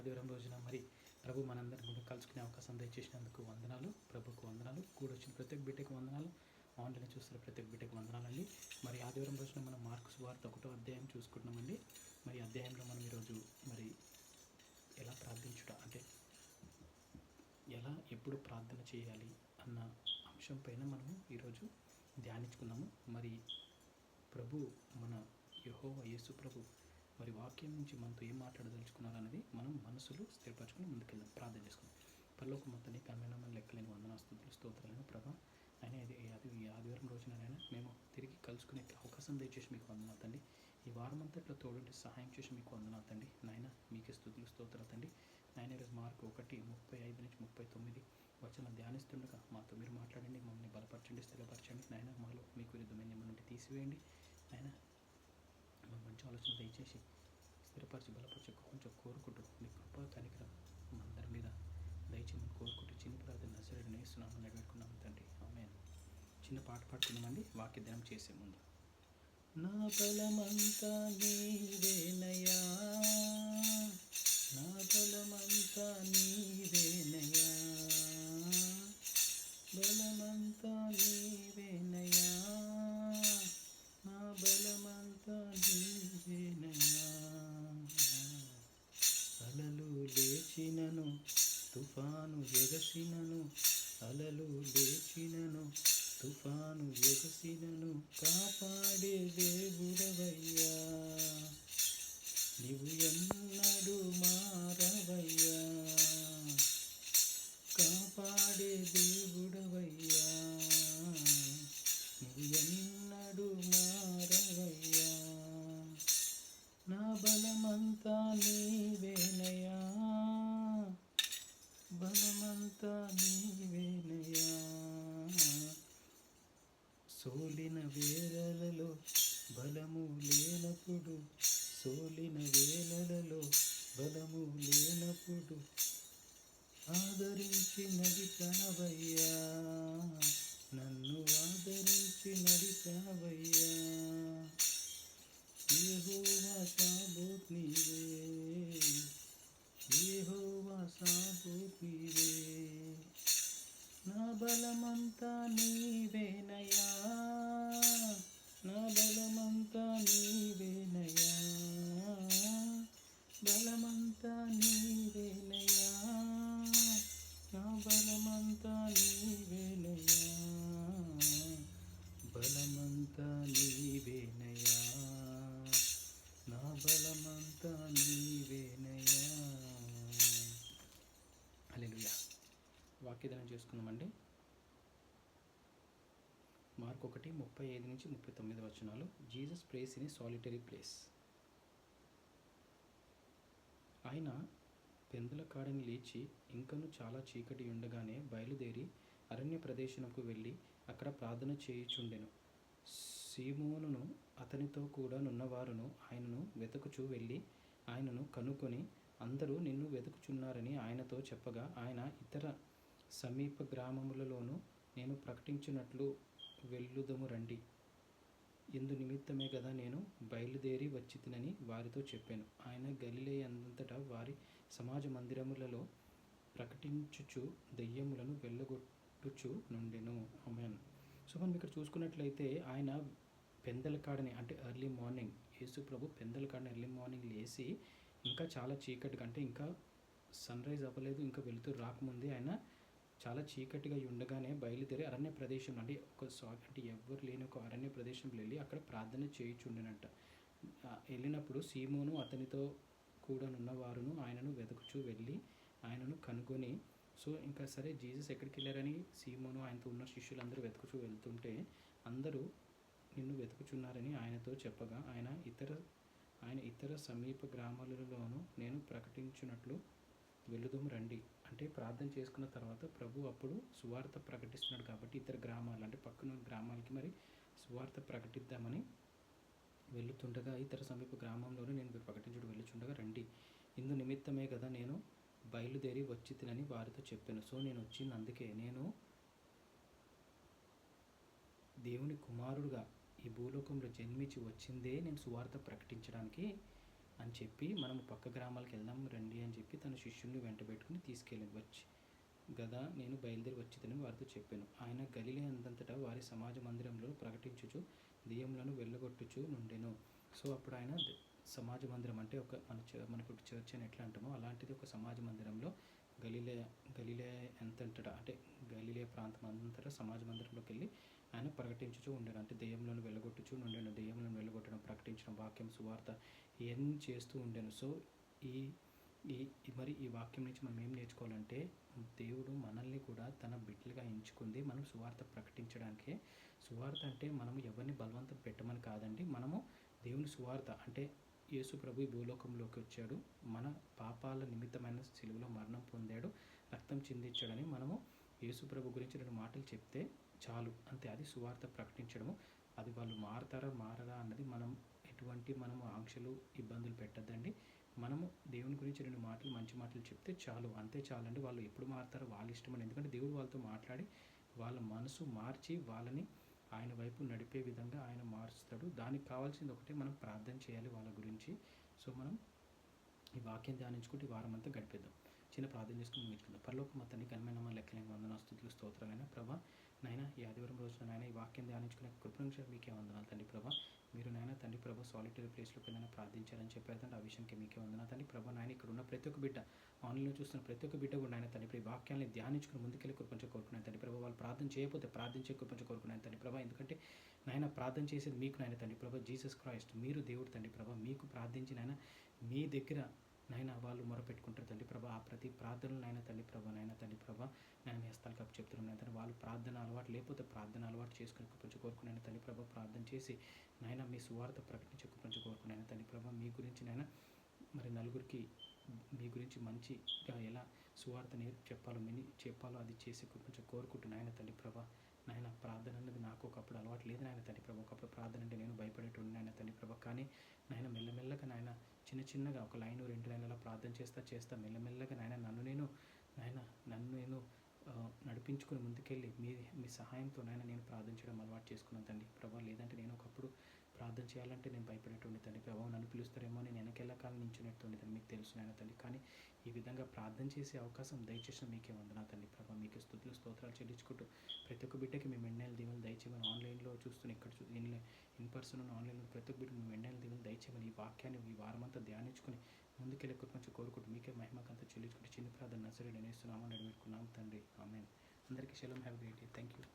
ఆదివారం రోజున మరి ప్రభు మనందరిని కూడా కలుసుకునే అవకాశం దయచేసినందుకు వందనాలు. ప్రభుకు వందనాలు. కూడొచ్చిన ప్రతి ఒక్క బిడ్డకు వందనాలు. ఆన్లైన్ చూస్తున్న ప్రతి ఒక్క బిడ్డకు వందనాలండి. మరి ఆదివారం రోజున మనం మార్కు సువార్త 1వ అధ్యాయం చూసుకుంటున్నామండి. మరి అధ్యాయంలో మనం ఈరోజు మరి ఎలా ప్రార్థించుట అంటే ఎలా ఎప్పుడు ప్రార్థన చేయాలి అన్న అంశం పైన మనము ఈరోజు ధ్యానించుకుందాము. మరి ప్రభు మన యెహోవా యేసు ప్రభు మరి వాక్యం నుంచి మనతో ఏం మాట్లాడదలుచుకున్నారు అనేది మనం మనసులో స్థిరపరచుకుని ముందుకెళ్దాం. ప్రార్థన చేసుకుందాం. పరలోక మొత్తాన్ని కన్వీనమైన లెక్కలేని వందనాస్తుతులు స్తోత్రాలను ప్రభా ఆయన ఈ ఆదివారం రోజునైనా మేము తిరిగి కలుసుకునే అవకాశం దయచేసి మీకు వందనాలు తండ్రి. ఈ వారం అంతట్లో తోడుండి సహాయం చేసి మీకు వందనాలు తండ్రి. నాయన మీకే స్తుతులు స్తోత్రాలు తండ్రి. నాయన ఈరోజు మార్కు 1:35-39 వచనం ధ్యానిస్తుండగా మాతో మీరు మాట్లాడండి, మమ్మల్ని బలపరచండి, స్థిరపరచండి. నాయన మాలో మీకు విరుద్ధమైన నుండి తీసివేయండి. ఆయన మాకు మంచి ఆలోచన దయచేసి స్థిరపరిచి బలపరిచి కొంచెం కోరుకుంటూ మీ కృపా కనికరం మా అందరి మీద దయచేయమని కోరుకుంటూ చిన్న ప్రార్థన నజరేయుడైన యేసు నామమున వేడుకున్నాము తండ్రి. ఆమేన్. చిన్న పాట పాడుకుందామండి వాక్య ధ్యానం చేసే ముందు. నా బలమంతా నీవేనయ్యా, నా బలమంతా నీవేనయ్యా, బలమంతా నీవేనయ్యా, నా బలమంతా నీవేనయ్యా. అలలు లేచినను తుఫాను ఎగసినను, అలలు లేచినను తుఫాను ఎగసినను కాపాడే దేవుడవయ్యా, నీవు ఎన్నడూ మారవయ్యా, కాపాడే దేవుడవయ్యా, నీవు ఎన్నడూ మారవయ్యా. నా బలమంతా నీవేనయ్యా, బలమంతా నీవేనయ్యా. సోలిన వేళలలో బలము లేనప్పుడు, సోలిన వేళలలో బలము లేనప్పుడు ఆదరించి నడిపావయ్యా, నన్ను ఆదరించి నడిపావయ్యా. యెహోవా సాబోత్ నీవే, యెహోవా సాబోత్ నీవే. నా బలమంతా నీవేనయ్యా, నా బలమంతా నీవేనయ్యా, బలమంతా నీవేనయ్యా, నా బలమంతా నీవేనయ్యా, బలమంతా నీవేనయ్యా, నా బలమంతా నీవేనయ్యా. హల్లెలూయా. వాక్యదానం చేసుకుందామండి. మార్కు 1:35-39 వచనాలు. Jesus prays in a solitary place. ఆయన పెందల కాడని లేచి ఇంకను చాలా చీకటి ఉండగానే బయలుదేరి అరణ్య ప్రదేశముకు వెళ్ళి అక్కడ ప్రార్థన చేయుచుండెను. సీమోనును అతనితో కూడా నున్నవారును ఆయనను వెతుకుచూ వెళ్ళి ఆయనను కనుకొని అందరూ నిన్ను వెతుకుచున్నారని ఆయనతో చెప్పగా, ఆయన ఇతర సమీప గ్రామములలోనూ నేను ప్రకటించినట్లు వెళ్ళుదము రండి, ఇందు నిమిత్తమే కదా నేను బయలుదేరి వచ్చితినని వారితో చెప్పాను. ఆయన గలిలయ అంతటా వారి సమాజ మందిరములలో ప్రకటించుచు దెయ్యములను వెళ్ళగొట్టుచు నుండెను. ఆమేన్. సో మనం ఇక్కడ చూసుకున్నట్లయితే ఆయన పెందల కాడని అంటే ఎర్లీ మార్నింగ్, యేసు ప్రభు పెందల కాడని ఎర్లీ మార్నింగ్ లేచి ఇంకా చాలా చీకటిగా అంటే ఇంకా సన్ రైజ్ అవ్వలేదు, ఇంకా వెలుతురు రాకముందే ఆయన చాలా చీకటిగా ఉండగానే బయలుదేరి అరణ్య ప్రదేశం అంటే అంటే ఎవ్వరు లేని ఒక అరణ్య ప్రదేశంలో వెళ్ళి అక్కడ ప్రార్థన చేయుచుండెనంట. వెళ్ళినప్పుడు సీమోను అతనితో కూడా నున్నవారును ఆయనను వెతుకుచూ వెళ్ళి ఆయనను కనుగొని, సో ఇంకా సరే జీసస్ ఎక్కడికి వెళ్ళారని సీమోను ఆయనతో ఉన్న శిష్యులందరూ వెతుకుచూ వెళ్తుంటే అందరూ నిన్ను వెతుకుచున్నారని ఆయనతో చెప్పగా, ఆయన ఇతర సమీప గ్రామాలలోనూ నేను ప్రకటించినట్లు వెళుదుము రండి. అంటే ప్రార్థన చేసుకున్న తర్వాత ప్రభు అప్పుడు సువార్త ప్రకటిస్తున్నాడు కాబట్టి ఇతర గ్రామాలు అంటే పక్కన గ్రామాలకి మరి సువార్త ప్రకటిద్దామని వెళుతుండగా, ఇతర సమీప గ్రామంలోనే నేను ప్రకటించుడు వెళ్ళుచుండగా రండి, ఇందు నిమిత్తమే కదా నేను బయలుదేరి వచ్చి తినని వారితో చెప్పాను. సో నేను వచ్చింది అందుకే, నేను దేవుని కుమారుడుగా ఈ భూలోకంలో జన్మించి వచ్చిందే నేను సువార్త ప్రకటించడానికి అని చెప్పి మనం పక్క గ్రామాలకు వెళ్దాం రండి అని చెప్పి తన శిష్యుల్ని వెంట పెట్టుకుని తీసుకెళ్ళి వచ్చి గదా నేను బయలుదేరి వచ్చిదని వారితో చెప్పాను. ఆయన గలిలే అందంతటా వారి సమాజ మందిరంలో ప్రకటించుచు దెయ్యములను వెళ్ళగొట్టుచు నుండెను. సో అప్పుడు ఆయన సమాజ మందిరం అంటే ఒక మనకు చర్చ్ అని ఎట్లా అంటామో అలాంటిది ఒక సమాజ మందిరంలో గలిలే గలిలే ఎంతంతటా అంటే గలిలే ప్రాంతం అంతటా సమాజ మందిరంలోకి వెళ్ళి ఆయన ప్రకటించుచూ ఉండేను. అంటే దెయ్యములను వెళ్ళగొట్టుచూ ఉండేను. దెయ్యములను వెళ్ళగొట్టడం, ప్రకటించడం, వాక్యం, సువార్త ఇవన్నీ చేస్తూ ఉండేను. సో ఈ ఈ మరి ఈ వాక్యం నుంచి మనం ఏం నేర్చుకోవాలంటే దేవుడు మనల్ని కూడా తన బిడ్డలుగా ఎంచుకుంది మనం సువార్త ప్రకటించడానికే. సువార్త అంటే మనము ఎవరిని బలవంతం పెట్టమని కాదండి. మనము దేవుని సువార్త అంటే యేసు ప్రభు ఈ భూలోకంలోకి వచ్చాడు, మన పాపాల నిమిత్తమైన సిలువలో మరణం పొందాడు, రక్తం చిందించాడని మనము యేసు ప్రభు గురించి 2 మాటలు చెప్తే చాలు, అంతే. అది సువార్త ప్రకటించడము. అది వాళ్ళు మారతారా మారరా అన్నది మనము ఆంక్షలు ఇబ్బందులు పెట్టద్దండి. మనము దేవుని గురించి 2 మాటలు మంచి మాటలు చెప్తే చాలు, అంతే చాలండి. వాళ్ళు ఎప్పుడు మారుతారో వాళ్ళ ఇష్టమని, ఎందుకంటే దేవుడు వాళ్ళతో మాట్లాడి వాళ్ళ మనసు మార్చి వాళ్ళని ఆయన వైపు నడిపే విధంగా ఆయన మారుస్తాడు. దానికి కావాల్సింది ఒకటే, మనం ప్రార్థన చేయాలి వాళ్ళ గురించి. సో మనం ఈ వాక్యం ధ్యానించుకుంటే ఈ వారం అంతా గడిపేద్దాం. చిన్న ప్రార్థన చేసుకుని ముగించుకుందాం. పరలోకం మా తండ్రి, ఘనమైన లెక్కలేని వందనాలు, స్తుతులు, స్తోత్రాలైనా ప్రభా నాయన ఈ ఆదివారం రోజున నాయన ఈ వాక్యం ధ్యానించుకునే కృపణించారు మీకే వందనాలు తండ్రి ప్రభా. మీరు నాయన తండ్రి ప్రభా సాలిటరీ ప్లేస్లోకి వెళ్ళిన ప్రార్థించారని చెప్పారు తండ్రి. ఆ విషయానికి మీకే వందనాలు తండ్రి ప్రభా. నాయన ఇక్కడ ఉన్న ప్రతి ఒక్క బిడ్డ, ఆన్లైన్లో చూస్తున్న ప్రతి ఒక్క బిడ్డ కూడా నాయన తండ్రి ఈ వాక్యాన్ని ధ్యానించుకుని ముందుకెళ్ళి కృపంచ కోరుకున్నాను తండ్రి ప్రభా. వాళ్ళు ప్రార్థన చేయకపోతే ప్రార్థించే కృపంచ కోరుకున్నాను తండ్రి ప్రభా. ఎందుకంటే నాయన ప్రార్థన చేసేది మీకు నాయన తండ్రి ప్రభా. జీసస్ క్రైస్ట్ మీరు దేవుడు తండ్రి ప్రభా. మీకు ప్రార్థించి నాయన మీ దగ్గర నాయన వాళ్ళు మొరపెట్టుకుంటారు తండ్రి ప్రభా. ఆ ప్రతి ప్రార్థనలు నాయన తండ్రి ప్రభా, నాయన తండ్రి ప్రభా నేను మీ హస్తాలు కప్పు చెప్తున్నాను నాయన తండ్రి. వాళ్ళు ప్రార్థన అలవాటు లేకపోతే ప్రార్థన అలవాటు చేసుకుని కొంచెం కోరుకున్నాను తండ్రి ప్రభా. ప్రార్థన చేసి నాయన మీ సువార్త ప్రకటించి కొంచెం కోరుకున్నాను తండ్రి ప్రభా. మీ గురించి నాయన మరి నలుగురికి మీ గురించి మంచిగా ఎలా సువార్త చెప్పాలో అది చేసి కొంచెం కోరుకుంటున్నాయన తండ్రి ప్రభా. నాయన ప్రార్థన అన్నది నాకు ఒకప్పుడు అలవాటు లేదు నాయన తండ్రి ప్రభా. ఒకప్పుడు ప్రార్థన అంటే నేను భయపడేటోడిని నాయన తండ్రి ప్రభా. కానీ నాయన మెల్లమెల్లగా నాయన చిన్నగా ఒక లైను 2 లైన్ల ప్రార్థన చేస్తా మెల్లమెల్లగా నాయన నన్ను నేను నడిపించుకుని ముందుకెళ్ళి మీ సహాయంతో నాయన నేను ప్రార్థించడం అలవాటు చేసుకున్నాను తండ్రి ప్రభా. లేదంటే నేను ఒకప్పుడు ప్రార్థన చేయాలంటే నేను భయపడేటోడిని తండ్రి ప్రభా. నన్ను పిలుస్తారేమో నేను వెనకెళ్ళకాలం నించునేటోడిని తండ్రి, మీకు తెలుసు నాయన తండ్రి. కానీ ఈ విధంగా ప్రార్థన చేసే అవకాశం దయచేసిన మీకే వందనాలు తండ్రి ప్రభా. మీకు స్తుతులు స్తోత్రాలు చెల్లించుకుంటూ ప్రతి ఒక్క బిడ్డకి మేము మెండైన దీవెనలు దయచేయమని, ఆన్లైన్లో చూస్తున్న ఇక్కడ ఇన్ పర్సన్ ఆన్లైన్లో ప్రతి ఒక్క బిడ్డకి మేము మెండైన దీవెనలు దయచేయమని, ఈ వాక్యాన్ని ఈ వారమంతా ధ్యానించుకుని ముందుకెళ్ళి కొంచెం కోరుకుంటూ మీకే మహిమకంతా చెల్లించుకుంటూ చిన్న ప్రార్థన నసరేని నేస్తున్నామని అడిగిపెట్టుకున్నాం తండ్రి. ఆమేన్. అందరికీ shalom. Have a great day. Thank you.